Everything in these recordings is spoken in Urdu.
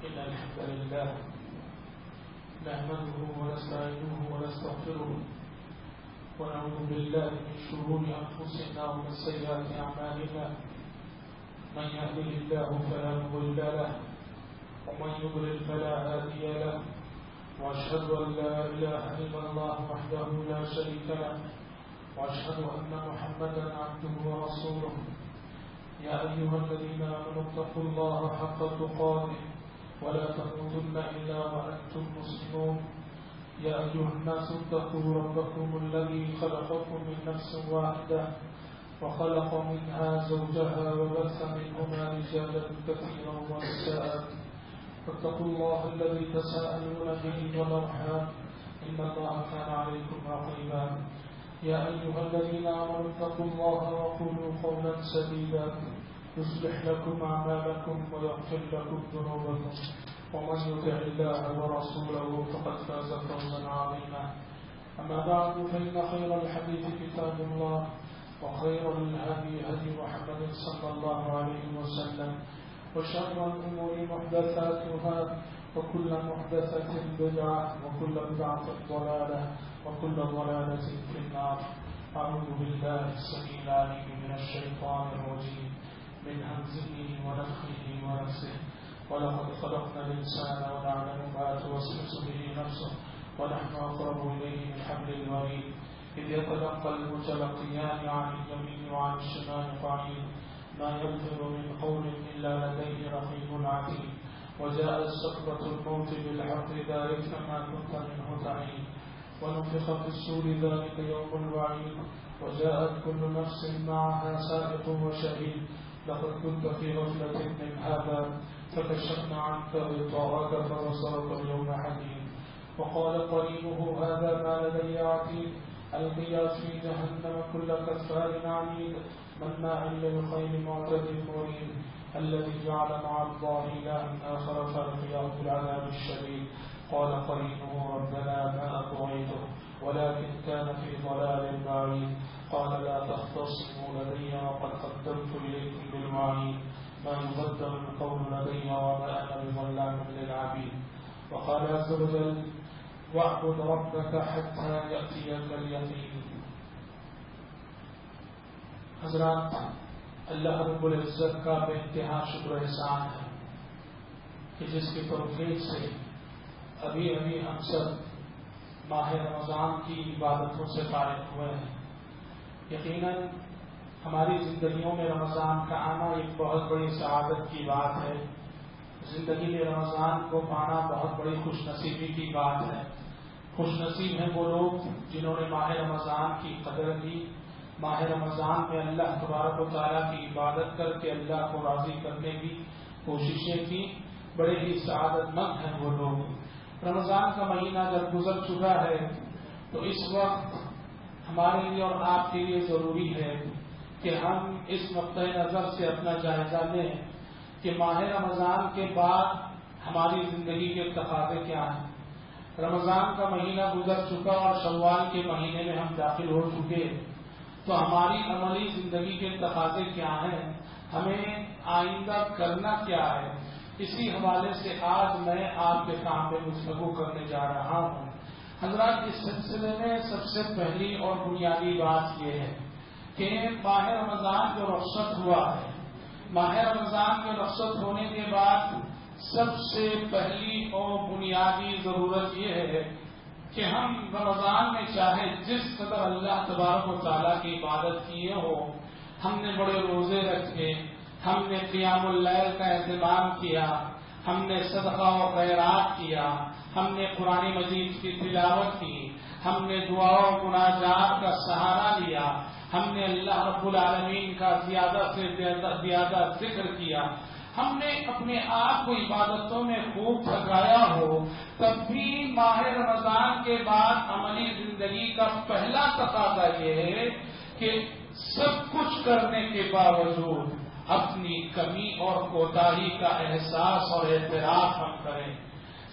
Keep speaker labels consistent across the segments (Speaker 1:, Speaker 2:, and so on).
Speaker 1: إن الحمد لله نحمده ونستعينه ونستغفره ونعوذ بالله من شرور أنفسنا ومن سيئات أعمالنا من يهده الله فلا مضل له ومن يضلل فلا هادي له وأشهد أن لا إله إلا الله وحده لا شريك له وأشهد أن محمدا عبده ورسوله يا أيها الذين آمنوا اتقوا الله حق تقاته ولا تموتن إلا وأنتم مسلمون يا أيها الناس اتقوا ربكم الذي خلقكم من نفس واحدة وخلق منها زوجها وبث منهما رجالا كثيرا ونساء فاتقوا الله الذي تساءلون به والأرحام إن الله كان عليكم رقيبا يا أيها الذين آمنوا اتقوا الله وقولوا قولا سديدا يصلح لكم أعمالكم ويغفر لكم ذنوبكم ومن يطع الله ورسوله فقد فاز فوزا عظيما أما بعد فإن خير الحديث كتاب الله وخير الهدي هدي محمد صلى الله عليه وسلم وشر الأمور محدثاتها وكل محدثة بدعة وكل بدعة ضلالة وكل ضلالة في النار. أعوذ بالله السميع العليم من الشيطان الرجيم من همزه ونفخه ونفسه ولقد خلقنا الإنسان ونعلم ما توسوس به نفسه ونحن أقرب إليه من حبل الوريد إذ يتلقى المتلقيان عن اليمين وعن الشمال قعيد ما يلفظ من قول إلا لديه رقيب عتيد وجاءت سكرة الموت بالحق ذلك ما كنت منه تعيد ونفخ في الصور ذلك يوم الوعيد وجاءت كل نفس معها سائق وشهيد لقد كنت في غفلة من هذا فكشفنا عنك غطاءك فبصرك اليوم حديد وقال قرينه هذا ما لدي عتيد ألقيا في جهنم كل كفار عنيد مناع للخير معتد مريب الذي جعل مع الله إلها آخر فألقياه العذاب الشديد قال قرينه ربنا ما أطغيته ولكن كان في ضلال بعيد قال لا تختصموا لدي وقد قدمت إليكم بالوعيد ما يبدل القول لدي وما أنا بظلام للعبيد وقال عز وجل واعبد ربك حتى يأتيك اليقين. حضرات، اللہ رب العزت کا بے انتہا شکر احسان ہے کہ جس کی توفیق سے ابھی ہم سب ماہ رمضان کی عبادتوں سے فارغ ہوئے ہیں. یقیناً ہماری زندگیوں میں رمضان کا آنا ایک بہت بڑی سعادت کی بات ہے. زندگی میں رمضان کو پانا بہت بڑی خوش نصیبی کی بات ہے. خوش نصیب ہیں وہ لوگ جنہوں نے ماہ رمضان کی قدر کی. ماہ رمضان میں اللہ تبارک و تعالیٰ کی عبادت کر کے اللہ کو راضی کرنے کی کوششیں کی. بڑے ہی سعادت مند ہیں وہ لوگ. رمضان کا مہینہ جب گزر چکا ہے تو اس وقت ہمارے لیے اور آپ کے لیے ضروری ہے کہ ہم اس نقطۂ نظر سے اپنا جائزہ لیں کہ ماہ رمضان کے بعد ہماری زندگی کے تقاضے کیا ہیں. رمضان کا مہینہ گزر چکا اور شوال کے مہینے میں ہم داخل ہو چکے تو ہماری عملی زندگی کے تقاضے کیا ہیں, ہمیں آئندہ کرنا کیا ہے. اسی حوالے سے آج میں آپ کے سامنے گفتگو کرنے جا رہا ہوں. حضرات, اس سلسلے میں سب سے پہلی اور بنیادی بات یہ ہے کہ ماہ رمضان جو رخصت ہوا ہے, ماہ رمضان کے رخصت ہونے کے بعد سب سے پہلی اور بنیادی ضرورت یہ ہے کہ ہم رمضان میں چاہے جس قدر اللہ تبارک و تعالیٰ کی عبادت کیے ہو, ہم نے بڑے روزے رکھے, ہم نے قیام اللیل کا اہتمام کیا, ہم نے صدقہ و خیرات کیا, ہم نے قرآن مجید کی تلاوت کی, ہم نے دعا و مناجات کا سہارا لیا, ہم نے اللہ رب العالمین کا زیادہ سے زیادہ ذکر کیا, ہم نے اپنے آپ کو عبادتوں میں خوب تھکایا ہو, تب بھی ماہ رمضان کے بعد عملی زندگی کا پہلا تقاضا یہ ہے کہ سب کچھ کرنے کے باوجود اپنی کمی اور کوتاہی کا احساس اور اعتراف ہم کریں.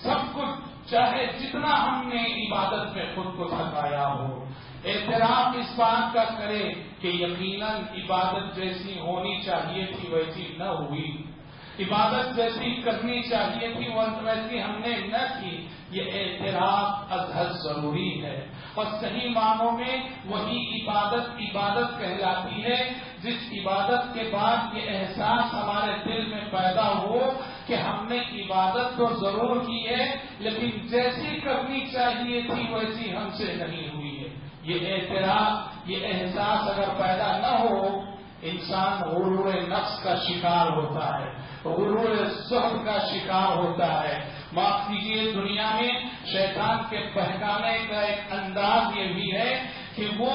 Speaker 1: سب کچھ چاہے جتنا ہم نے عبادت میں خود کو تھکایا ہو, اعتراف اس بات کا کرے کہ یقیناً عبادت جیسی ہونی چاہیے تھی ویسی نہ ہوئی. عبادت جیسی کرنی چاہیے تھی ویسی ہم نے نہ کی، یہ اعتراف ازحد ضروری ہے۔ اور صحیح معنوں میں وہی عبادت کہلاتی ہے جس عبادت کے بعد یہ احساس ہمارے دل میں پیدا ہو کہ ہم نے عبادت تو ضرور کی ہے لیکن جیسی کرنی چاہیے تھی ویسی ہم سے نہیں ہوئی ہے۔ یہ اعتراف، یہ احساس اگر پیدا نہ ہو، انسان غرور نفس کا شکار ہوتا ہے، غرور زہد کا شکار ہوتا ہے۔ معاف کیجیے، دنیا میں شیطان کے بہکانے کا ایک انداز یہ بھی ہے کہ وہ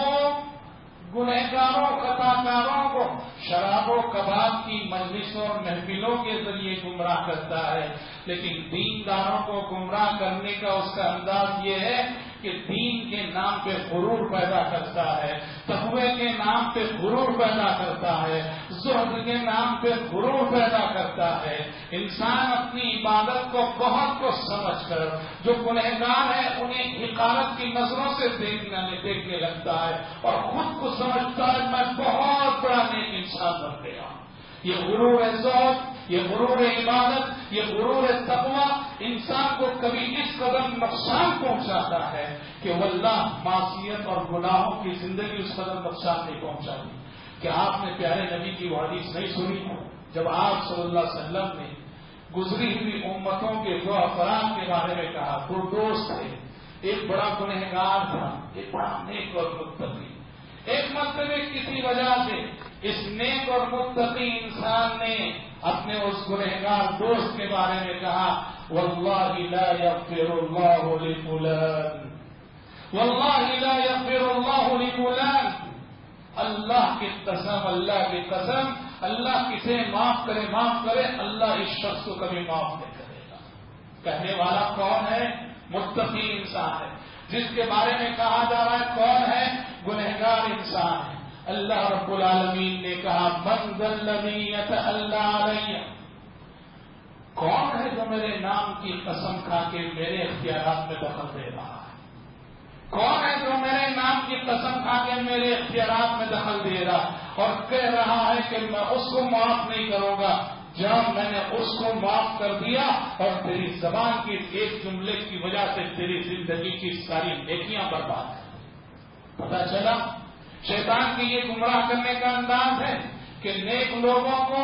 Speaker 1: گنہگاروں خطاکاروں کو شراب و کباب کی مجلسوں اور محفلوں کے ذریعے گمراہ کرتا ہے، لیکن دینداروں کو گمراہ کرنے کا اس کا انداز یہ ہے کہ دین کے نام پہ غرور پیدا کرتا ہے، تقوی کے نام پہ غرور پیدا کرتا ہے، زہد کے نام پہ غرور پیدا کرتا ہے۔ انسان اپنی عبادت کو بہت کو سمجھ کر جو گنہگار ہے انہیں حقارت کی نظروں سے دیکھنے لگتا ہے اور خود کو سمجھتا ہے میں بہت بڑا نیک انسان بن گیا۔ یہ غرور زہد، یہ غرور عبادت، یہ غرور تقوی انسان کو کبھی اس قدر نقصان پہنچاتا ہے کہ واللہ معصیت اور گناہوں کی زندگی اس قدر نقصان نہیں پہنچاتی۔ کہ آپ نے پیارے نبی کی وہ حدیث نہیں سنی جب آپ صلی اللہ علیہ وسلم نے گزری ہوئی امتوں کے دو افراد کے بارے میں کہا؟ دو دوست تھے، ایک بڑا گنہگار تھا، ایک بڑا نیک اور متقی۔ ایک مرتبہ کسی وجہ سے اس نیک اور متقی انسان نے اپنے اس گنہگار دوست کے بارے میں کہا واللہ لا یغفر اللہ لفلان، واللہ لا یغفر اللہ لفلان، اللہ کی قسم، اللہ کی قسم، اللہ کسے معاف کرے اللہ اس شخص کو کبھی معاف نہیں کرے گا۔ کہنے والا کون ہے؟ متقی انسان ہے۔ جس کے بارے میں کہا جا رہا ہے کون ہے؟ گنہگار انسان ہے۔ اللہ رب العالمین نے کہا من ذا الذی یتألی علی، کون ہے جو میرے نام کی قسم کھا کے میرے اختیارات میں دخل دے رہا ہے؟ کون ہے جو میرے نام کی قسم کھا کے میرے اختیارات میں دخل دے رہا اور کہہ رہا ہے کہ میں اس کو معاف نہیں کروں گا جب میں نے اس کو معاف کر دیا اور تیری زبان کی ایک جملے کی وجہ سے تیری زندگی کی ساری نیکیاں برباد ہیں۔ پتہ چلا شیطان کی یہ گمراہ کرنے کا انداز ہے کہ نیک لوگوں کو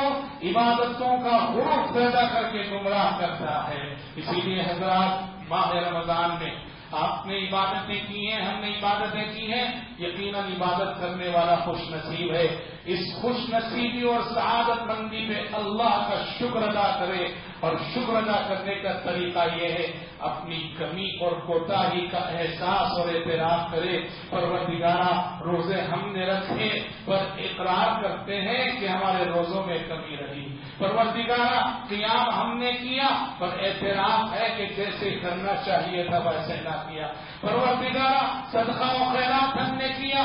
Speaker 1: عبادتوں کا غرور پیدا کر کے گمراہ کرتا ہے۔ اسی لیے حضرات ماہ رمضان میں آپ نے عبادتیں کی ہیں، ہم نے عبادتیں کی ہیں، یقیناً عبادت کرنے والا خوش نصیب ہے۔ اس خوش نصیبی اور سعادت مندی پہ اللہ کا شکر ادا کرے، اور شکر ادا کرنے کا طریقہ یہ ہے اپنی کمی اور کوتاہی کا احساس اور اعتراف کرے۔ پروردگارا روزے ہم نے رکھے پر اقرار کرتے ہیں کہ ہمارے روزوں میں کمی رہی۔ پروردگارا قیام ہم نے کیا پر اعتراف ہے کہ جیسے کرنا چاہیے تھا ویسے نہ کیا۔ پروردگارا صدقہ و خیرات ہم نے کیا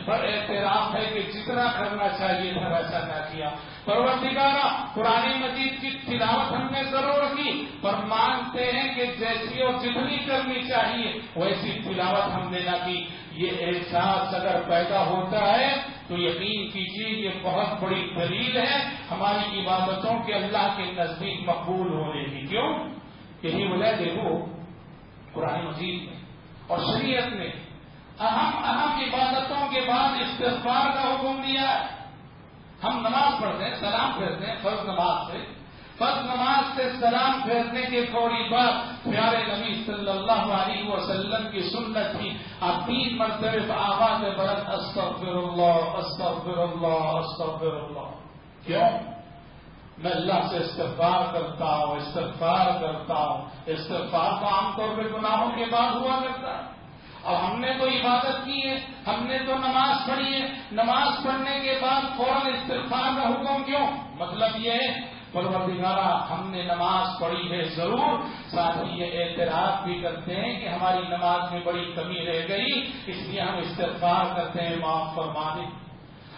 Speaker 1: پر اعتراف ہے کہ جتنا کرنا چاہیے تھا ویسا نہ کیا۔ پروردگارا قرآن مجید کی تلاوت ہم نے ضرور کی پر مانتے ہیں کہ جیسی اور جتنی کرنی چاہیے ویسی تلاوت ہم نے نہ کی۔ یہ احساس اگر پیدا ہوتا ہے تو یقین کیجیے یہ بہت بڑی دلیل ہے ہماری عبادتوں کے اللہ کے نزدیک مقبول ہونے کی۔ کیوں؟ یہی وجہ دیکھو قرآن مجید میں اور شریعت نے اہم عبادتوں کے بعد استغفار کا حکم دیا ہے۔ ہم نماز پڑھتے ہیں، سلام پھیرتے ہیں، فرض نماز سے سلام پھیرنے کے فوری بعد پیارے نبی صلی اللہ علیہ وسلم کی سنت تھی آپ 3 مرتبہ آواز بلند استغفر اللہ استغفر اللہ استغفر اللہ۔ کیوں؟ میں اللہ سے استغفار کرتا ہوں، استغفار تو عام طور پہ گناہوں کے بعد ہوا کرتا ہے۔ اور ہم نے تو عبادت کی ہے، ہم نے تو نماز پڑھی ہے، نماز پڑھنے کے بعد فوراً استغفار کا حکم کیوں؟ مطلب یہ ہے پروردگارا ہم نے نماز پڑھی ہے ضرور، ساتھ ہی یہ اعتراف بھی کرتے ہیں کہ ہماری نماز میں بڑی کمی رہ گئی، اس لیے ہم استغفار کرتے ہیں، معاف فرما دیں۔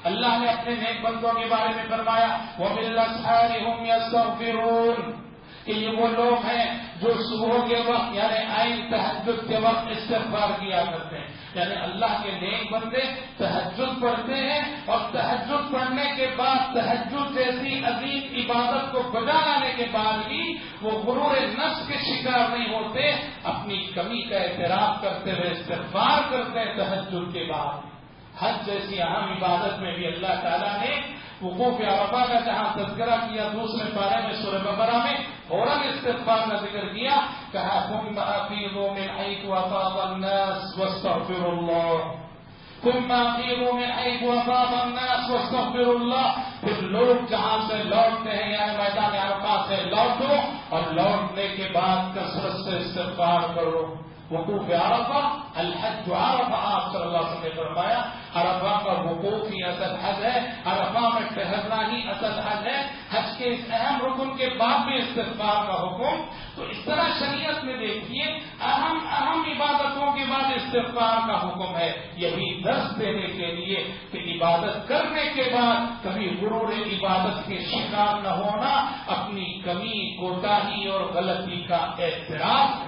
Speaker 1: اللہ نے اپنے نیک بندوں کے بارے میں فرمایا وَبِالْأَسْحَارِ هُمْ يَسْتَغْفِرُونَ کہ یہ وہ لوگ ہیں جو صبح کے وقت یعنی عین تہجد کے وقت استغفار کیا کرتے ہیں۔ یعنی اللہ کے نیک بندے تہجد پڑھتے ہیں اور تہجد پڑھنے کے بعد تہجد جیسی عظیم عبادت کو بجا لانے کے بعد بھی وہ غرور نفس کے شکار نہیں ہوتے، اپنی کمی کا اعتراف کرتے ہوئے استغفار کرتے ہیں تہجد کے بعد۔ حج جیسی اہم عبادت میں بھی اللہ تعالیٰ نے وقوف عرفہ کا جہاں تذکرہ کیا دوسرے پارے میں سورہ بقرہ میں فوراً استغفار کا ذکر کیا، کہا ثم افیضوا من حیث افاض الناس واستغفروا اللہ، ثم افیضوا من حیث افاض الناس واستغفروا اللہ۔ پھر لوگ جہاں سے لوٹتے ہیں یعنی میدان عرفہ سے لوٹو اور لوٹنے کے بعد کثرت سے استغفار کرو۔ وقوف عرفہ الحج عرفہ، آپ صلی اللہ علیہ وسلم نے فرمایا عرفہ کا وقوف ہی اصل حج ہے، عرفہ میں ٹھہرنا ہی اصل حج ہے۔ حج کے اس اہم رکن کے بعد بھی استغفار کا حکم۔ تو اس طرح شریعت میں دیکھیے اہم عبادتوں کے بعد استغفار کا حکم ہے، یہی درس دینے کے لیے کہ عبادت کرنے کے بعد کبھی غرور عبادت کے شکار نہ ہونا، اپنی کمی کوتاہی اور غلطی کا اعتراف۔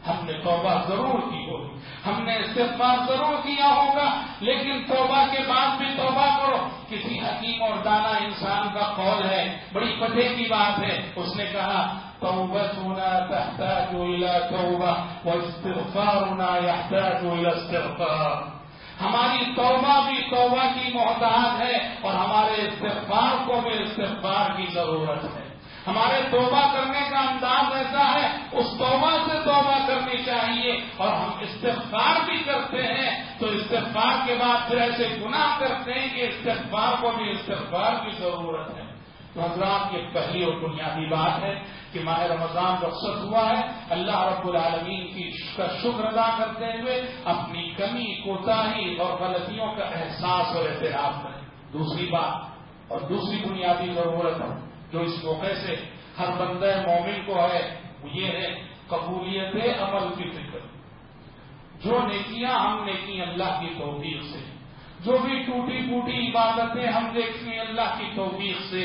Speaker 1: ہم نے توبہ ضرور کی ہوگی، ہم نے استغفار ضرور کیا ہوگا، لیکن توبہ کے بعد بھی توبہ کرو۔ کسی حکیم اور دانا انسان کا قول ہے، بڑی پتے کی بات ہے، اس نے کہا توبتنا تحتاج الى توبہ واستغفارنا يحتاج الى استغفار۔ ہماری توبہ بھی توبہ کی محتاج ہے اور ہمارے استغفار کو بھی استغفار کی ضرورت ہے۔ ہمارے توبہ کرنے کا انداز ایسا ہے، اس توبہ سے توبہ کرنی چاہیے، اور ہم استغفار بھی کرتے ہیں تو استغفار کے بعد پھر ایسے گناہ کرتے ہیں کہ استغفار کو بھی استغفار کی ضرورت ہے۔ تو حضرات یہ پہلی اور بنیادی بات ہے کہ ماہ رمضان رخصت ہوا ہے، اللہ رب العالمین کا شکر ادا کرتے ہوئے اپنی کمی کوتاہی اور غلطیوں کا احساس اور اعتراف کریں۔ دوسری بات اور دوسری بنیادی ضرورت ہے جو اس موقع سے ہر بندہ مومن کو ہے، وہ یہ ہے قبولیت عمل کی فکر۔ جو نیکیاں ہم نے کی اللہ کی توفیق سے، جو بھی ٹوٹی پھوٹی عبادتیں ہم دیکھیں اللہ کی توفیق سے،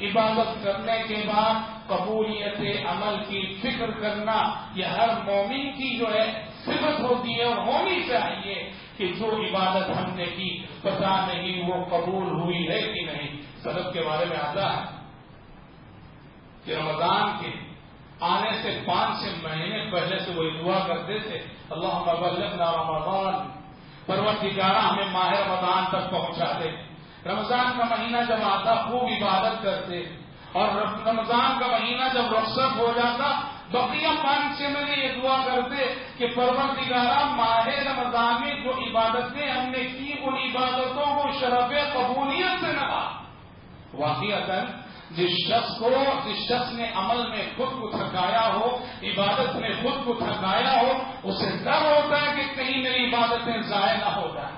Speaker 1: عبادت کرنے کے بعد قبولیت عمل کی فکر کرنا یہ ہر مومن کی جو ہے صفت ہوتی ہے اور ہونی چاہیے کہ جو عبادت ہم نے کی پتہ نہیں وہ قبول ہوئی ہے کہ نہیں۔ سلف کے بارے میں آتا ہے کہ رمضان کے آنے سے 5 مہینے پہلے سے وہ دعا کرتے تھے اللہم بلغنا رمضان، پروردگارہ ہمیں ماہ رمضان تک پہنچا دے۔ رمضان کا مہینہ جب آتا خوب عبادت کرتے، اور رمضان کا مہینہ جب رخصت ہو جاتا بقیہ 5 مہینے یہ دعا کرتے کہ پروردگارہ ماہ رمضان میں جو عبادتیں ہم نے کی ان عبادتوں کو شرف قبولیت سے نواز۔ واقعتاً جس شخص نے عمل میں خود کو تھکایا ہو، عبادت میں خود کو تھکایا ہو، اسے ڈر ہوتا ہے کہ کہیں میری عبادتیں ضائع نہ ہو جائیں۔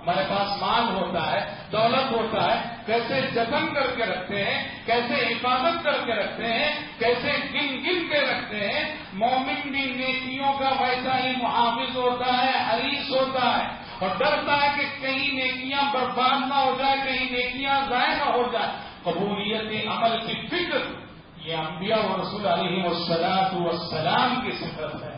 Speaker 1: ہمارے پاس مال ہوتا ہے، دولت ہوتا ہے، کیسے جتن کر کے رکھتے ہیں، کیسے حفاظت کر کے رکھتے ہیں، کیسے گن کے رکھتے ہیں۔ مومن بھی نیکیوں کا ویسا ہی محافظ ہوتا ہے، حریص ہوتا ہے، اور ڈرتا ہے کہ کہیں نیکیاں برباد نہ ہو جائے، کہیں نیکیاں ضائع نہ ہو جائے۔ قبولیت عمل کی فکر یہ انبیاء و رسول علیہ والسلام کی صفت ہے۔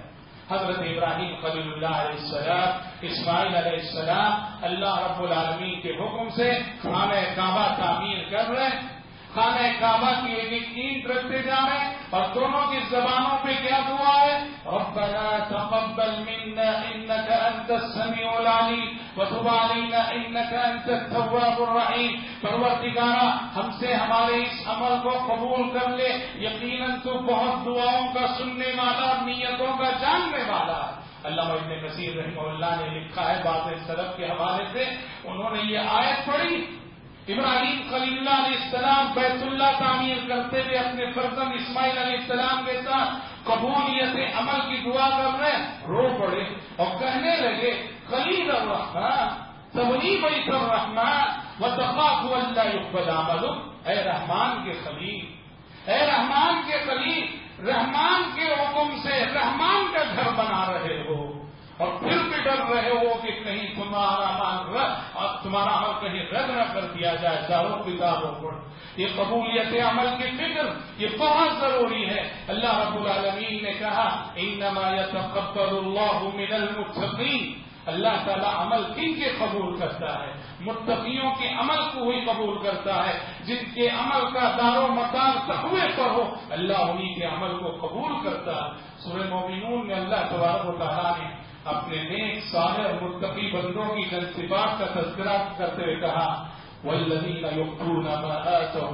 Speaker 1: حضرت ابراہیم خلیل اللہ علیہ السلام، اسماعیل علیہ السلام اللہ رب العالمین کے حکم سے خانہ کعبہ تعمیر کر رہے ہیں، خانہ کعبہ کی ایک اینٹ رکھتے جا رہے ہیں، اور دونوں کی زبانوں پہ کیا دعا ہے؟ ربنا تقبل منا انك انت السميع العليم وتب علينا انك انت التواب الرحيم۔ پروردگارہ ہم سے ہمارے اس عمل کو قبول کر لے، یقیناً تو بہت دعاؤں کا سننے والا، نیتوں کا جاننے والا ہے۔ علامہ ابن کثیر رحمہ اللہ نے لکھا ہے بعض سلف کے حوالے سے، انہوں نے یہ آیت پڑھی ابراہیم خلیل اللہ علیہ السلام بیت اللہ تعمیر کرتے ہوئے اپنے فرزند اسماعیل علیہ السلام کے ساتھ قبولیت عمل کی دعا کر رہے ہیں، رو پڑے اور کہنے لگے خلیل الرحمن تبنی بیت الرحمن وتخاف الا يقبل عملك۔ اے رحمان کے خلیل، اے رحمان کے خلیل، رحمان کے حکم سے رحمان کا گھر بنا رہے ہو، اور پھر بھی ڈر رہے ہو کہ کہیں تمہارا عمل کہیں رد نہ کر دیا جائے چاروں کتابوں پر۔ یہ قبولیت عمل کی فکر یہ بہت ضروری ہے۔ اللہ رب العالمین نے کہا انما يتقبل الله من المتقين، اللہ تعالیٰ عمل کن کے قبول کرتا ہے؟ متقیوں کے عمل کو ہی قبول کرتا ہے. جن کے عمل کا دار و مدار تقوی پر ہو اللہ انہی کے عمل کو قبول کرتا ہے. سورہ مومنون میں اللہ تبارک و تعالیٰ نے اپنے نیک صالح اور متقی بندوں کی صفات کا تذکرہ کرتے ہوئے کہا والذین یؤتون ما آتوا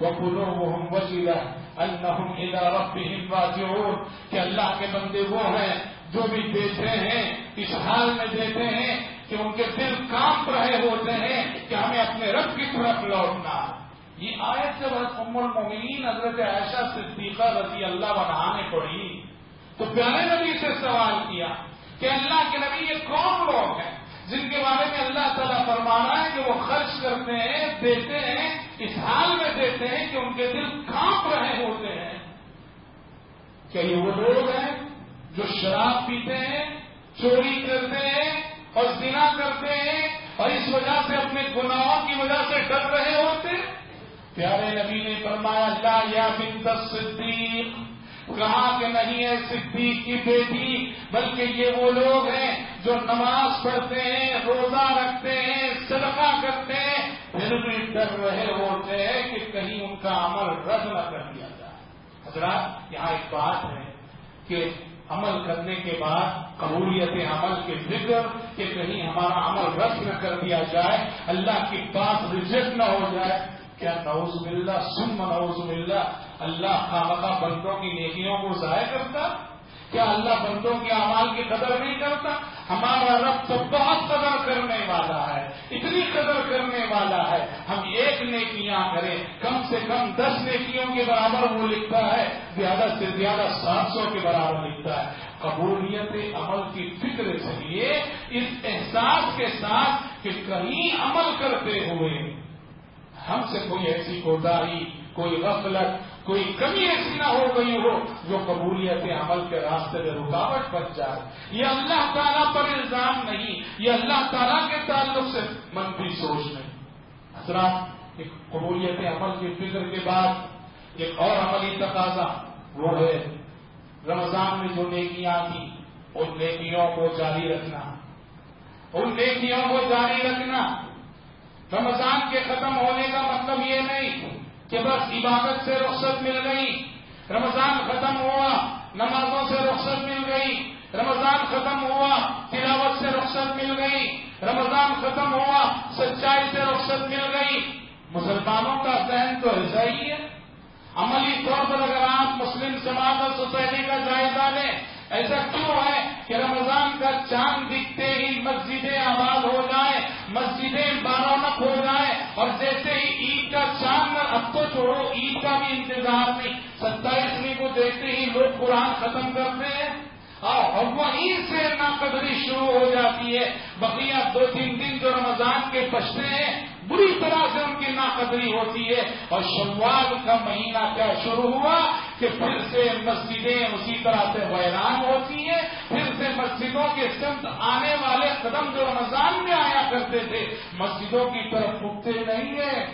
Speaker 1: وقلوبهم وجلة انہم الی ربهم راجعون کہ اللہ کے بندے وہ ہیں جو بھی دیتے ہیں اس حال میں دیتے ہیں کہ ان کے دل کانپ رہے ہوتے ہیں کہ ہمیں اپنے رب کی طرف لوٹنا. یہ آیت جب ام المومنین حضرت عائشہ صدیقہ رضی اللہ عنہا نے پڑھی تو پیارے نبی سے سوال کیا کہ اللہ کے نبی یہ کون لوگ ہیں جن کے بارے میں اللہ تعالیٰ فرما رہا ہے کہ وہ خرچ کرتے ہیں دیتے ہیں اس حال میں دیتے ہیں کہ ان کے دل کانپ رہے ہوتے ہیں؟ کیا یہ وہ لوگ ہیں جو شراب پیتے ہیں, چوری کرتے ہیں اور زنا کرتے ہیں اور اس وجہ سے اپنے گناہوں کی وجہ سے ڈر رہے ہوتے ہیں؟ پیارے نبی نے فرمایا لا یا بنت الصدیق, کہا کہ نہیں ہے صدیق کی بیٹی, بلکہ یہ وہ لوگ ہیں جو نماز پڑھتے ہیں, روزہ رکھتے ہیں, صدقہ کرتے ہیں, پھر بھی ڈر رہے ہوتے ہیں کہ کہیں ان کا عمل رد نہ کر دیا جائے. حضرات یہاں ایک بات ہے کہ عمل کرنے کے بعد قبولیت عمل کے ذکر کہ کہیں ہمارا عمل رد نہ کر دیا جائے, اللہ کی بات ریجیکٹ نہ ہو جائے. کیا نعوذ باللہ ثم نعوذ باللہ اللہ خامخواہ بندوں کی نیکیوں کو ضائع کرتا؟ کیا اللہ بندوں کے اعمال کی قدر نہیں کرتا؟ ہمارا رب تو بہت قدر کرنے والا ہے, اتنی قدر کرنے والا ہے. ہم ایک نیکیاں کریں کم سے کم 10 نیکیوں کے برابر وہ لکھتا ہے, زیادہ سے زیادہ 700 کے برابر لکھتا ہے. قبولیت عمل کی فکر چاہیے اس احساس کے ساتھ کہ کہیں عمل کرتے ہوئے ہم سے کوئی ایسی کوتاہی, کوئی غفلت, کوئی کمی ایسی نہ ہو گئی ہو جو قبولیت عمل کے راستے میں رکاوٹ بن جائے. یہ اللہ تعالیٰ پر الزام نہیں, یہ اللہ تعالیٰ کے تعلق سے منفی سوچ نہیں. حضرات ایک قبولیت عمل کی فکر کے بعد ایک اور عملی تقاضا وہ ہے رمضان میں جو نیکیاں تھیں ان نیکیوں کو جاری رکھنا, ان نیکیوں کو جاری رکھنا. رمضان کے ختم ہونے کا مطلب یہ نہیں کہ بس عبادت سے رخصت مل گئی, رمضان ختم ہوا نمازوں سے رخصت مل گئی, رمضان ختم ہوا تلاوت سے رخصت مل گئی, رمضان ختم ہوا سچائی سے رخصت مل گئی. مسلمانوں کا ذہن تو ایسا ہی ہے. عملی طور پر اگر آپ مسلم سماج اور سوسائٹی کا جائزہ لیں, ایسا کیوں ہے کہ رمضان کا چاند دکھتے ہی مسجدیں آباد ہو جائیں, مسجدیں بارونق ہو جائیں, اور جیسے ہی عید کا چاند, اب تو چھوڑو عید کا بھی انتظار نہیں, 27ویں کو دیکھتے ہی لوگ قرآن ختم کرتے ہیں اور وہیں سے ناقدری شروع ہو جاتی ہے. بقیہ 2-3 دن جو رمضان کے بچتے ہیں بری طرح سے ان کی ناقدری ہوتی ہے. اور شوال کا مہینہ کیا شروع ہوا کہ پھر سے مسجدیں اسی طرح سے ویران ہوتی ہیں, پھر سے مسجدوں کے سمت آنے والے قدم جو رمضان میں آیا کرتے تھے مسجدوں کی طرف اٹھتے نہیں ہیں.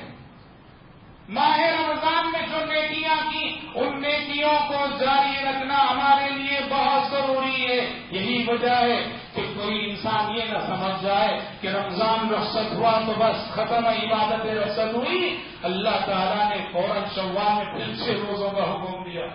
Speaker 1: ماہ رمضان میں جو نیکیاں کی ان نیکیوں کو جاری رکھنا ہمارے لیے بہت ضروری ہے. یہی وجہ ہے کہ کوئی انسان یہ نہ سمجھ جائے کہ رمضان رخصت ہوا تو بس ختم عبادت رخصت ہوئی. اللہ تعالیٰ نے فوراً شوال میں پھر 6 روزوں کا حکم دیا,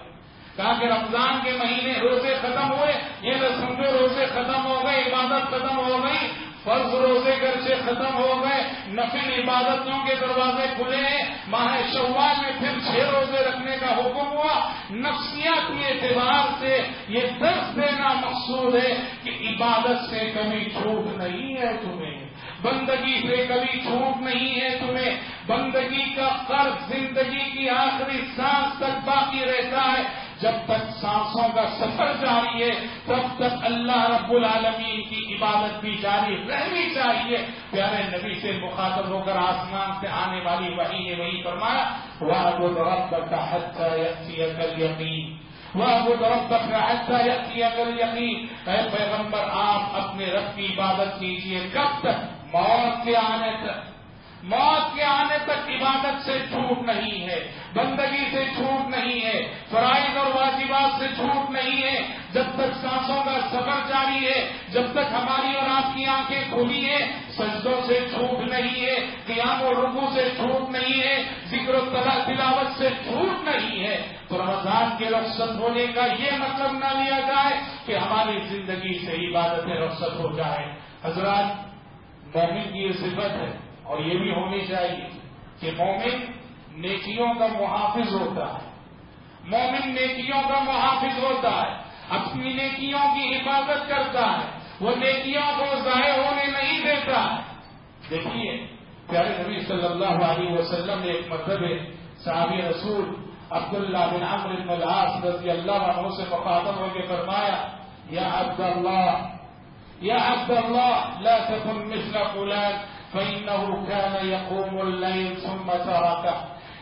Speaker 1: کہا کہ رمضان کے مہینے روزے ختم ہوئے, یہ نہ سمجھو روزے ختم ہو گئے عبادت ختم ہو گئی. فرض روزے گرچہ ختم ہو گئے, نفل عبادتوں کے دروازے کھلے ہیں. ماہ شوال میں پھر 6 روزے رکھنے کا حکم ہوا. نفسیات کے اعتبار سے یہ درس دینا مقصود ہے کہ عبادت سے کبھی چھوٹ نہیں ہے تمہیں, بندگی سے کبھی چھوٹ نہیں ہے تمہیں. بندگی کا قرض زندگی کی آخری سانس تک باقی رہتا ہے. جب تک سانسوں کا سفر جاری ہے تب تک اللہ رب العالمین کی عبادت بھی جاری رہنی چاہیے. پیارے نبی سے مخاطب ہو کر آسمان سے آنے والی وحی نے وہی فرمایا وَاعْبُدْ رَبَّكَ حَتَّى يَأْتِيَكَ الْيَقِينُ, وَاعْبُدْ رَبَّكَ حَتَّى يَأْتِيَكَ الْيَقِينُ. اے پیغمبر آپ اپنے رب کی عبادت کیجیے کب تک؟ موت کے آنے تک. موت کے آنے تک عبادت سے چھوٹ نہیں ہے، بندگی سے چھوٹ نہیں ہے، فرائض اور واجبات سے چھوٹ نہیں ہے، جب تک سانسوں کا سفر جاری ہے، جب تک ہماری اور آپ کی آنکھیں کھلی ہیں، سجدوں سے چھوٹ نہیں ہے، قیام و رکوع سے چھوٹ نہیں ہے، ذکر و تلاوت سے چھوٹ نہیں ہے۔ تو رمضان کے رخصت ہونے کا یہ مطلب نہ لیا جائے کہ ہماری زندگی سے عبادتیں رخصت ہو جائے۔ حضرات، مومن کی یہ صفت ہے اور یہ بھی ہونی چاہیے کہ مومن نیکیوں کا محافظ ہوتا ہے، مومن نیکیوں کا محافظ ہوتا ہے، اپنی نیکیوں کی حفاظت کرتا ہے، وہ نیکیوں کو ضائع ہونے نہیں دیتا ہے۔ دیکھیے پیارے نبی صلی اللہ علیہ وسلم نے ایک مرتبہ صحابی رسول عبداللہ بن عمرو بن العاص رضی اللہ عنہ سے مخاطب ہو کے فرمایا، یا عبد اللہ لا تكن مثل فلان فإنه كان يقوم الليل ثم تركه۔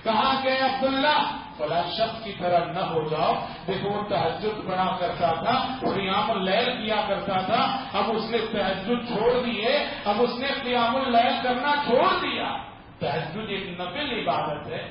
Speaker 1: کہا کہ عبداللہ فلاں شخص کی طرح نہ ہو جاؤ، دیکھو وہ تہجد پڑھا کرتا تھا، قیام اللیل کیا کرتا تھا، اب اس نے تہجد چھوڑ دیے، اب اس نے قیام اللیل کرنا چھوڑ دیا۔ تہجد ایک نفل عبادت ہے،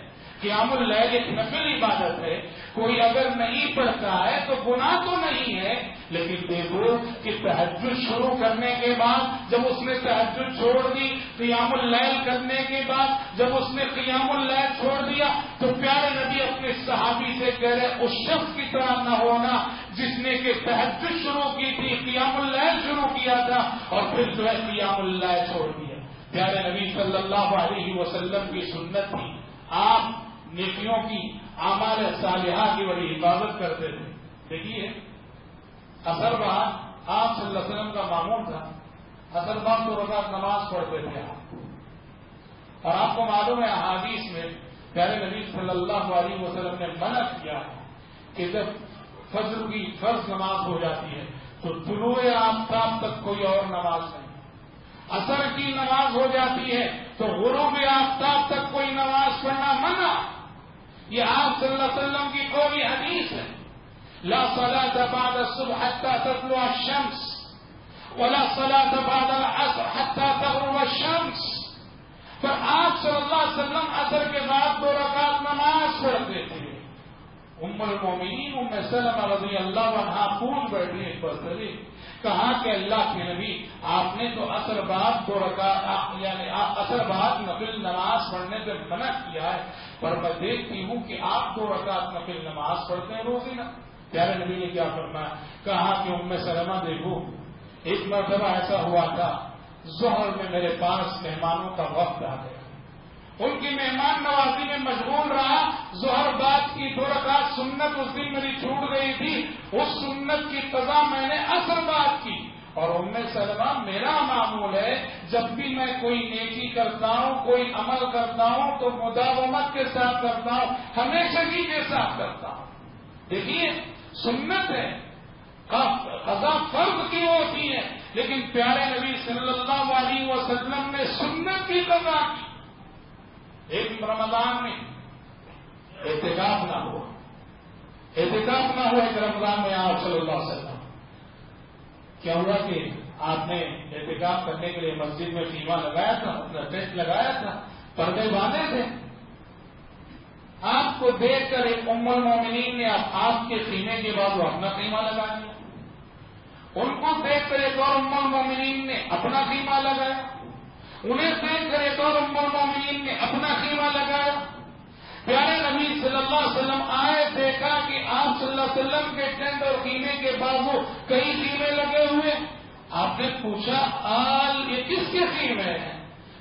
Speaker 1: قیام اللیل ایک نفل عبادت ہے، کوئی اگر نہیں پڑھتا ہے تو گناہ تو نہیں ہے، لیکن دیکھو کہ تہجد شروع کرنے کے بعد جب اس نے تہجد چھوڑ دی، قیام اللیل کرنے کے بعد جب اس نے قیام اللیل چھوڑ دیا، تو پیارے نبی اپنے صحابی سے کہہ رہے اس شخص کی طرح نہ ہونا جس نے کہ تہجد شروع کی تھی، قیام اللیل شروع کیا تھا اور پھر جو ہے قیام اللیل چھوڑ دیا۔ پیارے نبی صلی اللہ علیہ وسلم کی سنت تھی، آپ نیکیوں کی اعمال صالحہ کی بڑی حفاظت کرتے تھے۔ دیکھیے اثر بعد آپ صلی اللہ علیہ وسلم کا معمول تھا، اثر بعد 2 رکعت نماز پڑھتے تھے آپ، اور آپ کو معلوم ہے احادیث میں پیارے نبی صلی اللہ علیہ وسلم نے منع کیا کہ جب فجر کی فرض نماز ہو جاتی ہے تو طلوع آفتاب تک کوئی اور نماز نہیں، اثر کی نماز ہو جاتی ہے تو غروب آفتاب تک کوئی نماز پڑھنا منع۔ یہ آپ صلی اللہ علیہ وسلم کی قولی حدیث ہے، لا صلاة بعد الصبح حتى تطلع الشمس ولا صلاة بعد العصر حتى تغرب الشمس۔ پر آپ صلی اللہ علیہ وسلم عصر کے بعد 2 رکعت نماز پڑھتے تھے۔ ام المومنین ام سلمہ رضی اللہ عنہا پوچھ بیٹھی ایک مرتبہ، کہا کہ اللہ کے نبی آپ نے تو عصر بعد 2 رکعت یعنی عصر بعد نفل نماز پڑھنے سے منع کیا ہے، پر میں دیکھتی ہوں کہ آپ 2 رکعت نفل نماز پڑھتے ہیں روزانہ۔ پیارے نبی نے کیا فرمایا، کہا کہ ام سلمہ دیکھو ایک مرتبہ ایسا ہوا تھا، ظہر میں میرے پاس مہمانوں کا وقت آ گیا، ان کی مہمان نوازی میں مشغول رہا، ظہر بعد کی 2 رکعت سنت اس دن میری چھوٹ گئی تھی، اس سنت کی قضا میں نے عصر بعد کی۔ اور ام سلمہ میرا معمول ہے جب بھی میں کوئی نیکی کرتا ہوں، کوئی عمل کرتا ہوں تو مداومت کے ساتھ کرتا ہوں، ہمیشگی کے ساتھ کرتا ہوں۔ دیکھیے سنت ہے، قضا فرض کی ہوتی ہے، لیکن پیارے نبی صلی اللہ علیہ وسلم نے سنت کی قضا کی۔ ایک رمضان میں اعتکاف نہ ہوا ایک رمضان میں آپ صلی اللہ علیہ وسلم کیا ہوا کہ آپ نے اعتکاف کرنے کے لیے مسجد میں خیمہ لگایا تھا، اپنا ٹینٹ لگایا تھا، پردے باندھے تھے، آپ کو دیکھ کر ایک ام المومنین نے آپ کے خیمے کے بعد وہ اپنا خیمہ لگا دیا، ان کو دیکھ کر ایک اور ام المومنین نے اپنا خیمہ لگایا، انہیں دیکھ کر ایک اور ام المومنین نے اپنا خیمہ لگایا۔ پیارے نبی صلی اللہ علیہ وسلم آئے، دیکھا کہ آپ صلی اللہ علیہ وسلم کے ٹینٹ اور خیمے کے بازو کئی خیمے لگے ہوئے، آپ نے پوچھا آل یہ کس کے خیمے ہیں؟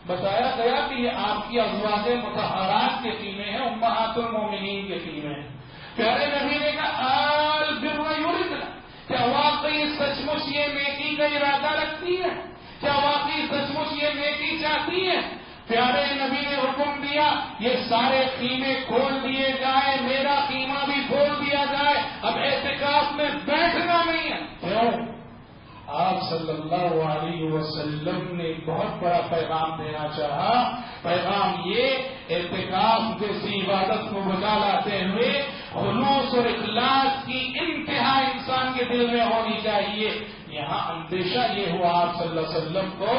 Speaker 1: بتایا گیا کہ یہ آپ کی ازواج مطہرات کے خیمے ہیں، امہات المومنین کے خیمے ہیں۔ پیارے نبی نے کہا آل بر یردن، کیا واقعی سچ مچ یہ نیکی کا ارادہ رکھتی ہے؟ کیا واقعی سچ مچ یہ نیکی چاہتی ہے؟ پیارے نبی نے حکم دیا یہ سارے خیمے کھول دیے جائیں، میرا خیمہ بھی کھول دیا جائے، اب اعتکاف میں بیٹھنا نہیں ہے۔ کیوں؟ آپ صلی اللہ علیہ وسلم نے بہت بڑا پیغام دینا چاہا، پیغام یہ اعتکاف جیسی عبادت کو بجا لاتے ہوئے خلوص اور اخلاص کی انتہا انسان کے دل میں ہونی چاہیے۔ یہاں اندیشہ یہ ہوا آپ صلی اللہ علیہ وسلم کو،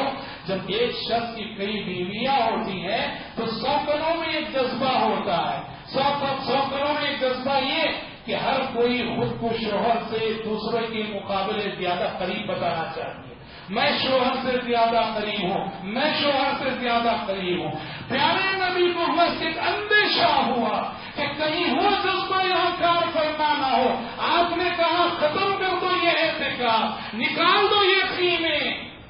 Speaker 1: جب ایک شخص کی کئی بیویاں ہوتی ہیں تو سوکروں میں ایک جذبہ ہوتا ہے، سوکروں میں ایک جذبہ یہ کہ ہر کوئی خود کو شوہر سے دوسرے کے مقابلے زیادہ قریب بتانا چاہیے، میں شوہر سے زیادہ قریب ہوں، میں شوہر سے زیادہ قریب ہوں۔ پیارے نبی کو بس ایک اندیشہ ہوا کہ کہیں وہ جذبہ یہاں کار فرما نہ ہو۔ آپ نے کہا ختم کر دو یہ اعتکاف، نکال دو یہ خیمے،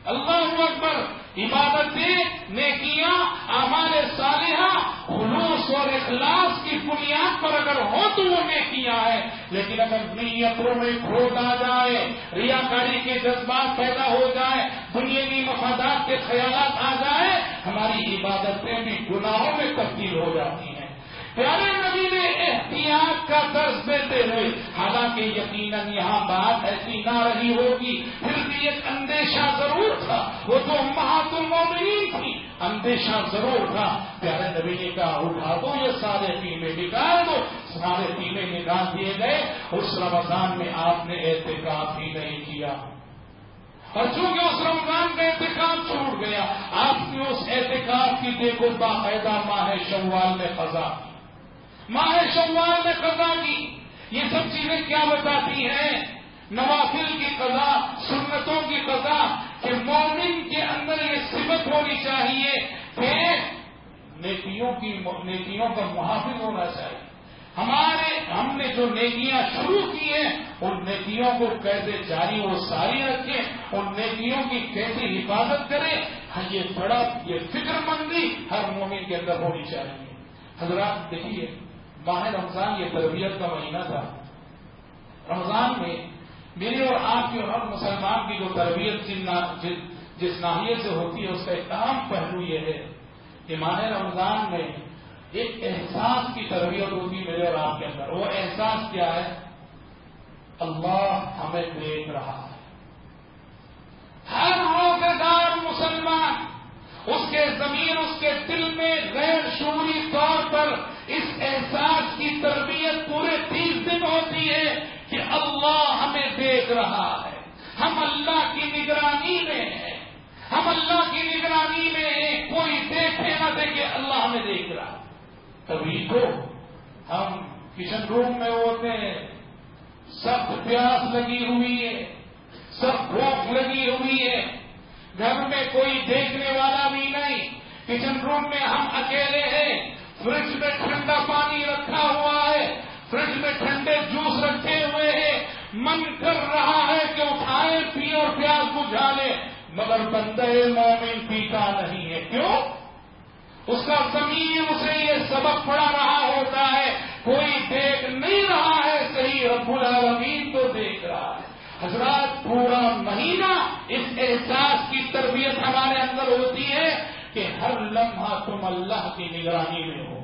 Speaker 1: اللہ اکبر، عبادتیں، نیکیاں، اعمال صالحہ خلوص اور اخلاص کی بنیاد پر اگر ہو تو وہ نیکیاں ہیں، لیکن اگر نیتوں میں کھوٹ آ جائے، ریاکاری کے جذبات پیدا ہو جائے، دنیاوی مفادات کے خیالات آ جائے، ہماری عبادتیں بھی گناہوں میں تبدیل ہو جاتی ہیں۔ پیارے نبی نے احتیاط کا درس دیتے ہوئے، حالانکہ یقیناً یہاں بات ایسی نہ رہی ہوگی، پھر بھی ایک اندیشہ ضرور تھا، وہ تو امہات المومنین تھی، اندیشہ ضرور تھا۔ پیارے نبی نے کہا اٹھا دو یہ سارے خیمے، نکال دو، سارے خیمے نکال دیے گئے۔ اس رمضان میں آپ نے اعتکاف ہی نہیں کیا، اور چونکہ اس رمضان کا اعتکاف چھوٹ گیا، آپ نے اس اعتکاف کی دیکھو باقاعدہ ماہ شوال میں قضا کی، ماہ شوال میں قضا کی۔ یہ سب چیزیں کیا بتاتی ہیں؟ نوافل کی قضا، سنتوں کی قضا، کہ مومن کے اندر یہ صفت ہونی چاہیے کہ نیکیوں کا محافظ ہونا چاہیے۔ ہم نے جو نیکیاں شروع کی ہیں ان نیکیوں کو کیسے جاری و ساری رکھیں، ان نیکیوں کی کیسے حفاظت کریں، یہ فکر مندی ہر مومن کے اندر ہونی چاہیے۔ حضرات دیکھیے، ماہ رمضان یہ تربیت کا مہینہ تھا۔ رمضان میں میری اور آپ کی اور ہر مسلمان کی جو تربیت جس ناحیے سے ہوتی ہے اس کا ایک اہم پہلو یہ ہے کہ ماہ رمضان میں ایک احساس کی تربیت ہوتی ہے میرے اور آپ کے اندر۔ وہ احساس کیا ہے؟ اللہ ہمیں دیکھ رہا ہے۔ ہر روزے دار مسلمان، اس کے ضمیر، اس کے دل میں غیر شعوری طور پر اس احساس کی تربیت پورے 30 دن ہوتی ہے کہ اللہ ہمیں دیکھ رہا ہے، ہم اللہ کی نگرانی میں ہیں، ہم اللہ کی نگرانی میں ہیں، کوئی دیکھے نہ دیکھے اللہ ہمیں دیکھ رہا ہے۔ کبھی تو ہم کچن روم میں ہوتے ہیں، سخت پیاس لگی ہوئی ہے، سخت بھوک لگی ہوئی ہے، گھر میں کوئی دیکھنے والا بھی نہیں، کچن روم میں ہم اکیلے ہیں، فریج میں ٹھنڈا پانی رکھا ہوا ہے، فریج میں ٹھنڈے جوس رکھے ہوئے ہیں، من کر رہا ہے کہ اٹھائے پی اور پیاس بجھا لے، مگر بندہ مومن پیتا نہیں ہے۔ کیوں؟ اس کا ضمیر اسے یہ سبق پڑھا رہا ہوتا ہے، کوئی دیکھ نہیں رہا ہے، صحیح رب العالمین تو دیکھ رہا ہے۔ حضرات پورا مہینہ اس احساس کی تربیت ہمارے اندر ہوتی ہے کہ ہر لمحہ تم اللہ کی نگرانی میں ہو،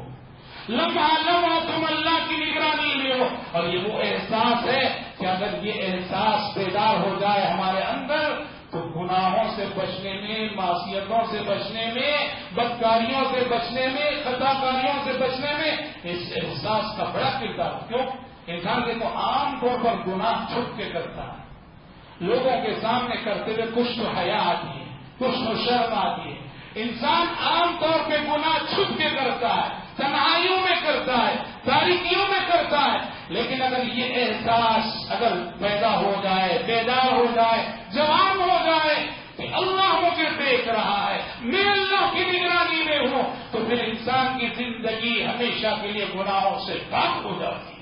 Speaker 1: لمحہ لمحہ تم اللہ کی نگرانی میں ہو۔ اور یہ وہ احساس ہے کہ اگر یہ احساس بیدار ہو جائے ہمارے اندر تو گناہوں سے بچنے میں، معصیتوں سے بچنے میں، بدکاریوں سے بچنے میں، خطا کاریوں سے بچنے میں اس احساس کا بڑا کردار۔ کیوں؟ انسان کے تو عام طور پر گناہ چھپ کے کرتا ہے، لوگوں کے سامنے کرتے ہوئے کچھ تو حیا آتی ہے، کچھ تو شرم آتی ہے۔ انسان عام طور پہ گناہ چھپ کے کرتا ہے، تنہائیوں میں کرتا ہے، تاریکیوں میں کرتا ہے، لیکن اگر یہ احساس اگر پیدا ہو جائے، بیدار ہو جائے، جوان ہو جائے کہ اللہ مجھے دیکھ رہا ہے، میں اللہ کی نگرانی میں ہوں، تو پھر انسان کی زندگی ہمیشہ کے لیے گناہوں سے پاک ہو جاتی ہے۔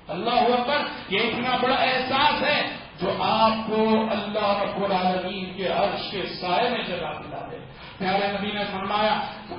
Speaker 1: اللہ اکبر، یہ اتنا بڑا احساس ہے جو آپ کو اللہ رب العالمین کے عرش کے سائے میں جگہ دلا دے۔ پیارے نبی نے فرمایا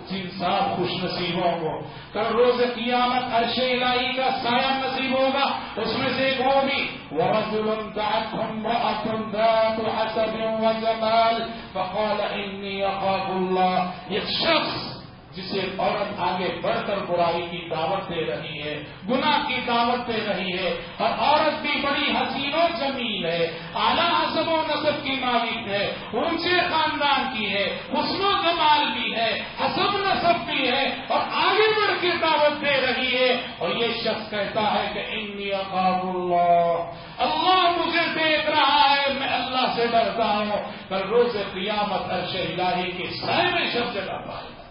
Speaker 1: جن صاحب خوش نصیبوں کو کل روز قیامت عرش الہی کا سایہ نصیب ہوگا، اس میں سے ایک وہ بھی وَرَجُلٌ دَعَتْهُ امْرَأَةٌ ذَاتُ حَسَبٍ وَجَمَالٍ فَقَالَ إِنِّي أَخَافُ اللَّهَ، ایک شخص جسے عورت آگے بڑھ کر برائی کی دعوت دے رہی ہے، گناہ کی دعوت دے رہی ہے، اور عورت بھی بڑی حسین و جمیل ہے، اعلیٰ حسب و نسب کی مالک ہے، اونچے خاندان کی ہے، حسن و جمال بھی ہے، حسب نسب بھی ہے، اور آگے بڑھ کے دعوت دے رہی ہے، اور یہ شخص کہتا ہے کہ انی اخاف اللہ، اللہ مجھے دیکھ رہا ہے، میں اللہ سے
Speaker 2: سے ڈرتا ہوں کل روز قیامت عرش الہی کے سائے میں شب جگہ پائے گا.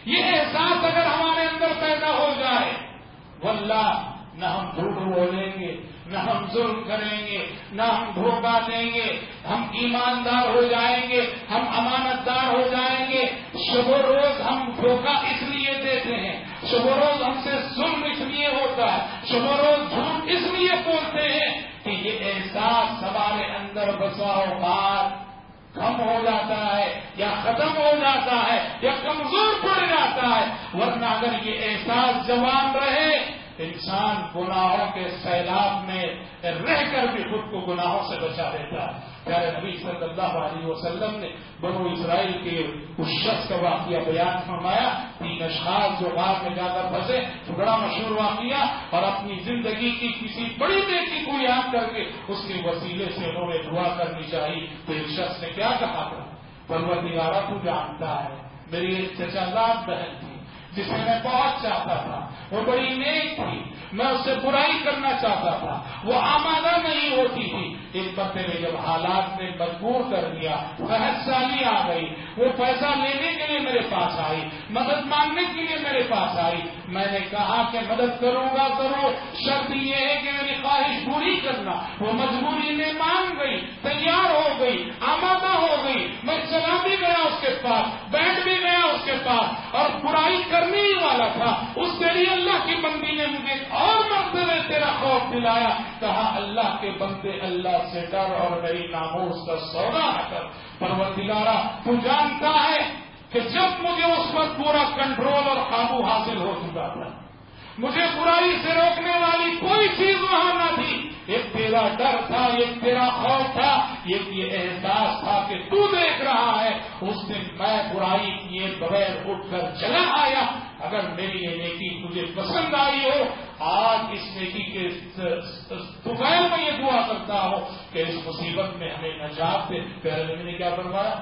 Speaker 2: یہ احساس اگر ہمارے اندر پیدا ہو جائے واللہ نہ ہم جھوٹ بولیں گے، نہ ہم ظلم کریں گے، نہ ہم دھوکہ دیں گے، ہم ایماندار ہو جائیں گے، ہم امانت دار ہو جائیں گے. شب و روز ہم دھوکہ اس لیے دیتے ہیں، شب و روز ہم سے ظلم اس لیے ہوتا ہے، شب و روز جھوٹ اس لیے بولتے ہیں کہ یہ احساس ہمارے اندر بسا اوقات کم ہو جاتا ہے یا ختم ہو جاتا ہے یا کمزور پڑ جاتا ہے. ورنہ اگر یہ احساس جوان رہے انسان گناہوں کے سیلاب میں رہ کر بھی خود کو گناہوں سے بچا لیتا ہے. پیارے نبی صلی اللہ علیہ وسلم نے بنو اسرائیل کے اس شخص کا واقعہ بیان فرمایا. 3 اشخاص جو غار میں جا کر پھنسے، بڑا مشہور واقعہ، اور اپنی زندگی کی کسی بڑی نیکی کو یاد کر کے اس کے وسیلے سے انہوں نے دعا کرنی چاہیے. تو ایک شخص نے کیا کہا تھا، پروردگارا تو جانتا ہے میری ایک چچا زاد بہن تھی جسے میں بہت چاہتا تھا، وہ بڑی نیک تھی، میں اس سے برائی کرنا چاہتا تھا، وہ آمادہ نہیں ہوتی تھی. ایک مرتبہ میں جب حالات نے مجبور کر دیا، قحط سالی آ گئی، وہ پیسہ لینے کے لیے میرے پاس آئی، مدد مانگنے کے لیے میرے پاس آئی. میں نے کہا کہ مدد کروں گا ضرور، شرط یہ ہے کہ میری خواہش پوری کرنا. وہ مجبوری میں مان گئی، تیار ہو گئی، آمادہ ہو گئی. میں چلا بھی گیا اس کے پاس، بیٹھ بھی گیا اس کے پاس، اور برائی کرنے ہی والا تھا. اس کے لیے اللہ کی بندی نے مجھے اور مرتبہ تیرا خوف دلایا. کہا اللہ کے بندے اللہ سے ڈر اور میری ناموس کا سودا نہ کر. پروردگارا تو جانتا ہے کہ جب مجھے اس وقت پورا کنٹرول اور قابو حاصل ہو چکا تھا، مجھے برائی سے روکنے والی کوئی چیز وہاں نہ تھی. ایک تیرا ڈر تھا، ایک تیرا خوف تھا، ایک یہ احساس تھا کہ تو دیکھ رہا ہے. اس دن میں برائی کیے بغیر اٹھ کر چلا آیا. اگر میری یہ نیکی تجھے پسند آئی ہو، آج اس نیکی کے دوپہر میں یہ دعا کرتا ہوں کہ اس مصیبت میں ہمیں نجات دے. پیارے نبی نے کیا فرمایا،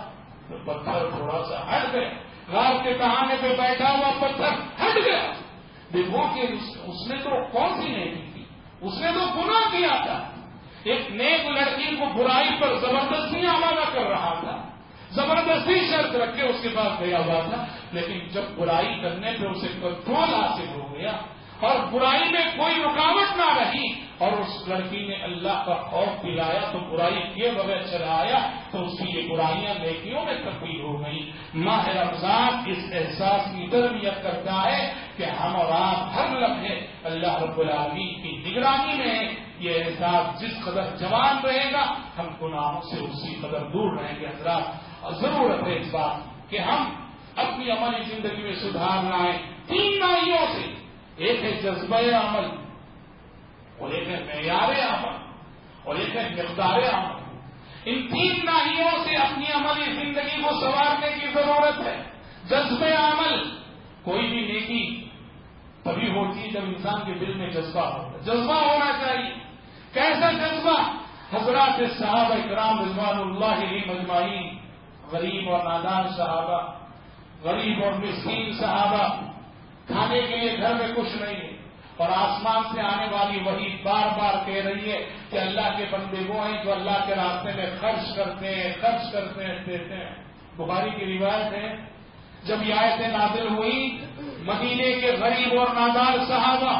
Speaker 2: پتھر تھوڑا سا ہٹ گیا، غار کے بہانے پہ بیٹھا ہوا پتھر ہٹ گیا. دیکھو کہ اس نے تو کون سی نیکی کی، اس نے تو گناہ کیا تھا. ایک نیک لڑکی کو برائی پر زبردستی آمادہ کر رہا تھا، زبردستی شرط رکھ کے اس کے پاس گیا ہوا تھا. لیکن جب برائی کرنے پہ اسے کنٹرول حاصل ہو گیا اور برائی میں کوئی رکاوٹ نہ رہی اور اس لڑکی نے اللہ کا خوف دلایا تو برائی کیے بغیر چلا آیا، تو اس کی یہ برائیاں نیکیوں میں تبدیل ہو گئی. ماہ رمضان اس احساس کی تربیت کرتا ہے کہ ہم اور آپ ہر لمحے اللہ رب العالمین کی نگرانی میں ہیں. یہ احساس جس قدر جوان رہے گا ہم گناہوں سے اسی قدر دور رہیں گے. حضرات ضرورت ہے اس بات کہ ہم اپنی عملی زندگی میں سدھار لائیں 3 ناحیوں سے. ایک ہے جذبہ عمل، اور ایک ہے معیار عمل، اور ایک ہے مقدار عمل. ان 3 ناحیوں سے اپنی عملی زندگی کو سنوارنے کی ضرورت ہے. جذبہ عمل، کوئی بھی نیکی تبھی ہوتی ہے جب انسان کے دل میں جذبہ ہوتا ہے. جذبہ ہونا چاہیے. کیسا جذبہ؟ حضرات صحابہ کرام رضوان اللہ علیہم اجمعین، غریب اور نادان صحابہ، غریب اور مسکین صحابہ، کھانے کے لیے گھر میں کچھ نہیں ہے اور آسمان سے آنے والی وحی بار بار کہہ رہی ہے کہ اللہ کے بندے وہ ہیں جو اللہ کے راستے میں خرچ کرتے ہیں دیتے ہیں. بخاری کی روایت ہے جب یہ آیتیں نازل ہوئی، مدینے کے غریب اور نادار صحابہ،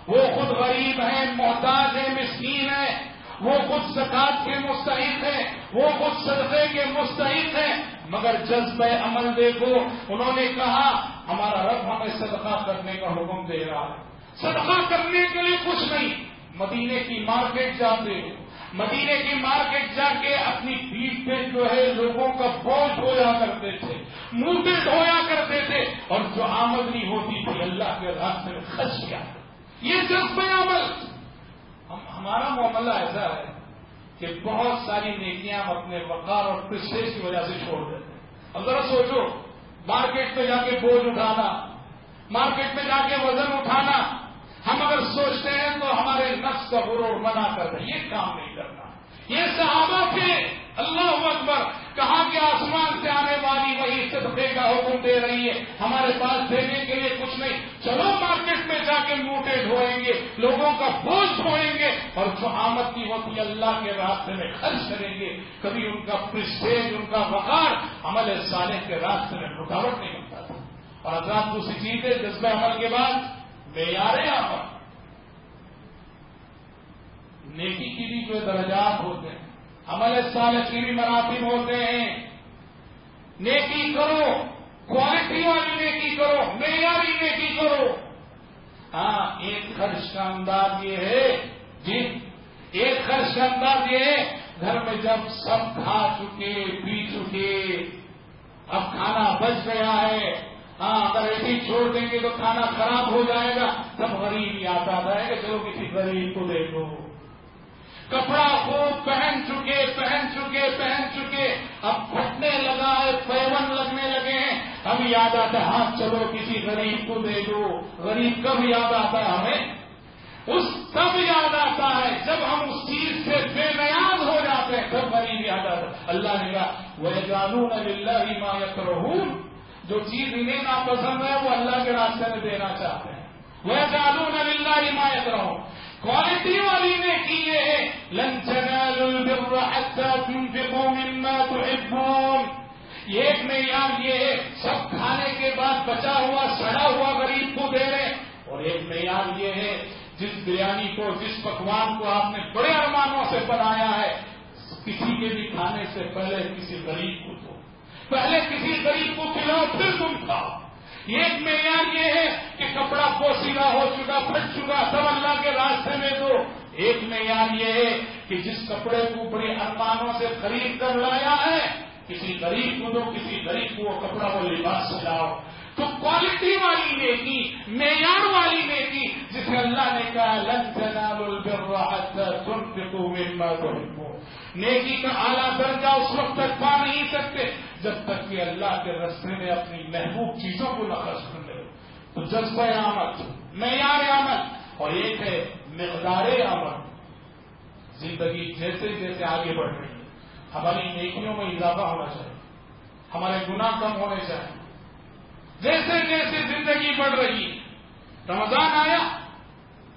Speaker 2: وہ خود غریب ہیں، محتاج ہیں، مسکین ہیں، وہ خود زکات کے مستحق ہیں، وہ خود صدقے کے مستحق ہیں، مگر جذبہ عمل دیکھو. انہوں نے کہا ہمارا رب ہمیں صدقہ کرنے کا حکم دے رہا ہے. صدقہ کرنے کے لیے کچھ نہیں، مدینے کی مارکیٹ جاتے ہو، مدینے کی مارکیٹ جا کے اپنی پیٹھ پہ جو ہے لوگوں کا بوجھ ڈھویا کرتے تھے، موٹے ڈھویا کرتے تھے، اور جو آمدنی ہوتی تھی اللہ کے راستے میں خرچ کیا. یہ جذبہ عمل. ہمارا معاملہ ایسا ہے کہ بہت ساری نیکیاں ہم اپنے وقار اور پرسٹیج کی وجہ سے چھوڑ دیتے ہیں. اب ذرا سوچو، مارکیٹ میں جا کے بوجھ اٹھانا، مارکیٹ میں جا کے وزن اٹھانا، ہم اگر سوچتے ہیں تو ہمارے نفس کا غرور منع کر رہے، یہ کام نہیں کرنا. یہ صحابہ تھے، اللہ اکبر. کہا کہ آسمان سے آنے والی وہی صدقے کا حکم دے رہی ہے، ہمارے پاس دینے کے لیے کچھ نہیں، چلو مارکیٹ میں جا کے کے موٹے ڈھوئیں گے، لوگوں کا بوجھ ڈھوئیں گے، اور جو آمد کی ہوتی اللہ کے راستے میں خرچ کریں گے، کبھی ان کا پرسٹیج، ان کا وقار عمل صالح کے راستے میں رکاوٹ نہیں بنتا تھا۔ اور حضرات دوسری چیز ہے جذبہ عمل کے بعد معیار عمل، نیکی کی بھی جو درجات ہوتے ہیں، عمل صالح کی بھی مراتب ہوتے ہیں۔ نیکی کرو، کوالٹی والی نیکی کرو، معیاری نیکی کرو۔ ہاں، ایک خرچ کا انداز یہ ہے جی، ایک خرچ کا انداز یہ ہے، گھر میں جب سب کھا چکے پی چکے، اب کھانا بچ گیا ہے، ہاں اگر ایسے ہی چھوڑ دیں گے تو کھانا خراب ہو جائے گا، سب غریب ہی آتا ہے کہ چلو کسی غریب کو دے دو۔ کپڑا خوب پہن چکے، اب پھٹنے لگا ہے، پیون لگنے لگے ہیں، ہم یاد آتا ہے ہاں چلو کسی غریب کو دے دو۔ غریب کب یاد آتا ہے ہمیں؟ تب یاد آتا ہے جب ہم اس چیز سے بے نیاز ہو جاتے ہیں، تب غریب یاد آتا ہے۔ اللہ نے کہا وَيَجْعَلُونَ لِلَّهِ مَا يَكْرَهُونَ، جو چیز انہیں ناپسند ہے وہ اللہ کے راستے میں دینا چاہتے ہیں۔ وَيَجْعَلُونَ لِلَّهِ مَا يَكْرَهُونَ، کوالٹی والی نیکی یہ ہے لَن تَنَالُوا الْبِرَّ حَتَّى تُنْفِقُوا مِمَّا تُحِبُّونَ، ایک معیار یہ ہے سب کھانے کے بعد بچا ہوا سڑا ہوا غریب کو دے رہے، اور ایک معیار یہ ہے جس بریانی کو، جس پکوان کو آپ نے بڑے ارمانوں سے بنایا ہے، کسی کے بھی کھانے سے پہلے کسی غریب کو دو، پہلے کسی غریب کو کھلاؤ پھر تم کھاؤ۔ ایک معیار یہ ہے کہ کپڑا پوسیدہ ہو چکا، پھٹ چکا، سب اللہ کے راستے میں دو۔ ایک معیار یہ ہے کہ جس کپڑے کو بڑے ارمانوں سے خرید کر لایا ہے، کسی غریب کو دو، کسی غریب کو وہ کپڑا، وہ لباس لاؤ۔ تو کوالٹی والی نیکی، معیار والی نیکی، جسے اللہ نے کہا لن تنالوا البر حتى تنفقوا مما تحبون، نیکی کا اعلیٰ درجہ اس وقت تک پا نہیں سکتے جب تک کہ اللہ کے راستے میں اپنی محبوب چیزوں کو نہ خرچ کر لے۔ تو جذبہ عمل، معیار عمل، اور ایک ہے مقدار عمل۔ زندگی جیسے جیسے آگے بڑھ رہی ہے، ہماری نیکیوں میں اضافہ ہونا چاہیے، ہمارے گناہ کم ہونے چاہیے۔ جیسے جیسے زندگی بڑھ رہی ہے، رمضان آیا،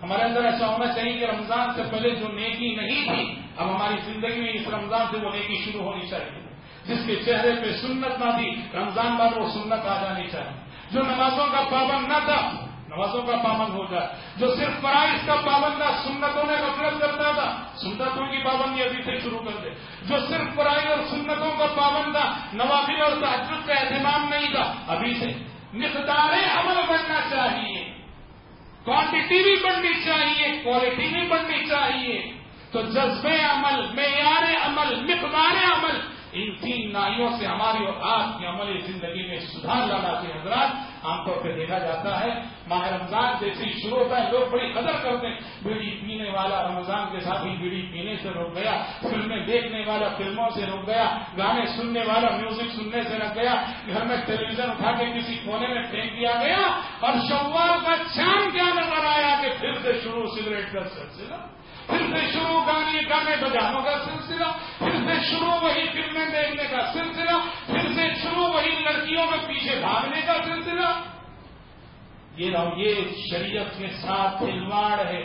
Speaker 2: ہمارے اندر ایسا ہونا چاہیے کہ رمضان سے پہلے جو نیکی نہیں تھی اب ہماری زندگی میں اس رمضان سے وہ نیکی شروع ہونی چاہیے۔ جس کے چہرے پہ سنت نہ تھی، رمضان بعد وہ سنت آ جانی چاہیے۔ جو نمازوں کا پابند نہ تھا، نمازوں کا پابند ہو جائے۔ جو صرف فرائض کا پابند تھا، سنتوں میں غفلت کرتا تھا، سنتوں کی پابندی ابھی سے شروع کر دے۔ جو صرف فرائض اور سنتوں کا پابند تھا، نوافل اور تہجد کا اہتمام نہیں تھا، ابھی سے مقدار عمل بڑھنا چاہیے، کوانٹٹی بھی بڑھنی چاہیے، کوالٹی بھی بڑھنی چاہیے۔ تو جذبے عمل، معیار عمل، مقدار عمل، ان تین نائیوں سے ہماری اور آپ کی عملی زندگی میں سدھار لانا چاہیے۔ حضرات عام طور پہ دیکھا جاتا ہے ماہ رمضان جیسے ہی شروع ہوتا ہے لوگ بڑی قدر کرتے ہیں، بیڑی پینے والا رمضان کے ساتھ ہی بیڑی پینے سے رک گیا، فلمیں دیکھنے والا فلموں سے رک گیا، گانے سننے والا میوزک سننے سے رک گیا، گھر میں ٹیلی ویژن اٹھا کے کسی کونے میں پھینک دیا گیا، اور شوال کا چاند کیا نظر آیا کہ پھر سے شروع سگریٹ کا سلسلہ، پھر سے شروع گانے بجانوں کا سلسلہ، پھر سے شروع وہی فلمیں دیکھنے کا سلسلہ، پھر سے شروع وہی لڑکیوں کے پیچھے بھاگنے کا سلسلہ۔ یہ شریعت کے ساتھ کھلواڑ ہے،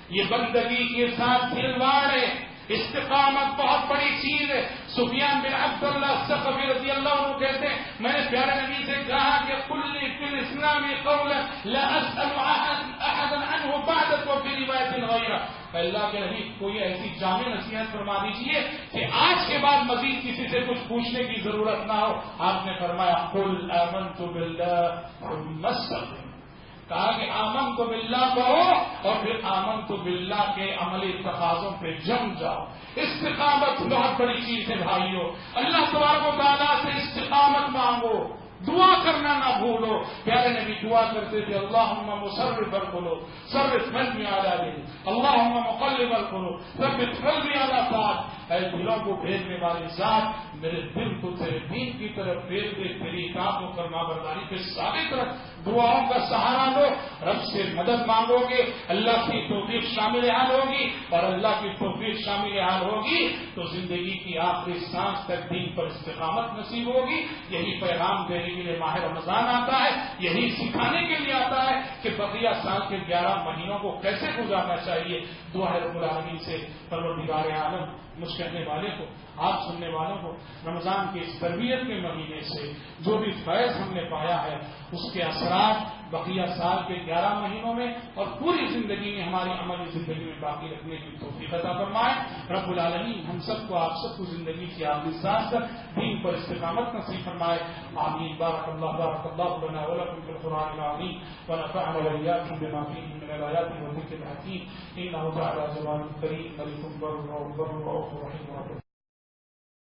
Speaker 2: یہ بندگی کے ساتھ کھلواڑ ہے۔ استقامت بہت بڑی چیز ہے۔ سفیان بن عبد اللہ ثقفی رضی اللہ عنہ کہتے ہیں میں نے پیارے نبی سے کہا کہ قل لي في الاسلام قولا لا اسال احدا عنه بعدك وفي روایت غیرہ، اللہ کے نبی کوئی ایسی جامع نصیحت فرما دیجیے کہ آج کے بعد مزید کسی سے کچھ پوچھنے کی ضرورت نہ ہو۔ آپ نے فرمایا قل آمنت باللہ ثم استقم، کہا کہ آمنت باللہ کہو اور پھر آمنت باللہ کے عملی تقاضوں پہ جم جاؤ۔ استقامت بہت بڑی چیز ہے بھائیو، اللہ تبارک و تعالیٰ سے استقامت مانگو، دعا کرنا نہ بھولو۔ پیارے نبی دعا کرتے تھے اللہم مصرف القلوب صرف قلبی علی دینک، اللہم مقلب القلوب ثبت قلبی علی طاعتک، اے دلوں کو بھیجنے والے ذات میرے دل کو تیرے دین کی طرف پھیر دے، تیری اطاعت و فرمانبرداری پہ ثابت رکھ، دعاؤں کا سہارا لو، رب سے مدد مانگو گے، اللہ کی توفیق شامل حال ہوگی، اور اللہ کی توفیق شامل حال ہوگی تو زندگی کی آخری سانس تک دین پر استقامت نصیب ہوگی۔ یہی پیغام دینے کے لیے ماہ رمضان آتا ہے، یہی سکھانے کے لیے آتا ہے کہ بقیہ سال کے 11 مہینوں کو کیسے گزارنا چاہیے۔ دعا ہے رب العالمین سے پروردگار عالم مجھ کہنے والے کو، آپ سننے والوں کو، رمضان کے اس تربیت کے مہینے سے جو بھی فیض ہم نے پایا ہے اس کے اثرات بقیہ سال کے 11 مہینوں میں اور پوری زندگی میں، ہماری عملی زندگی میں باقی رکھنے کی توفیق عطا فرمائے۔ رب العالمین ہم سب کو، آپ سب کو زندگی کی آخری سانس تک دین پر استقامت نصیب فرمائے۔ آمین۔ بارک اللہ لنا ولکم فی القرآن العظیم ونفعنا وإياکم بما فیہ من الآیات والذکر الحکیم۔ انہ تعالی جواد کریم ملک بر رؤوف رحیم۔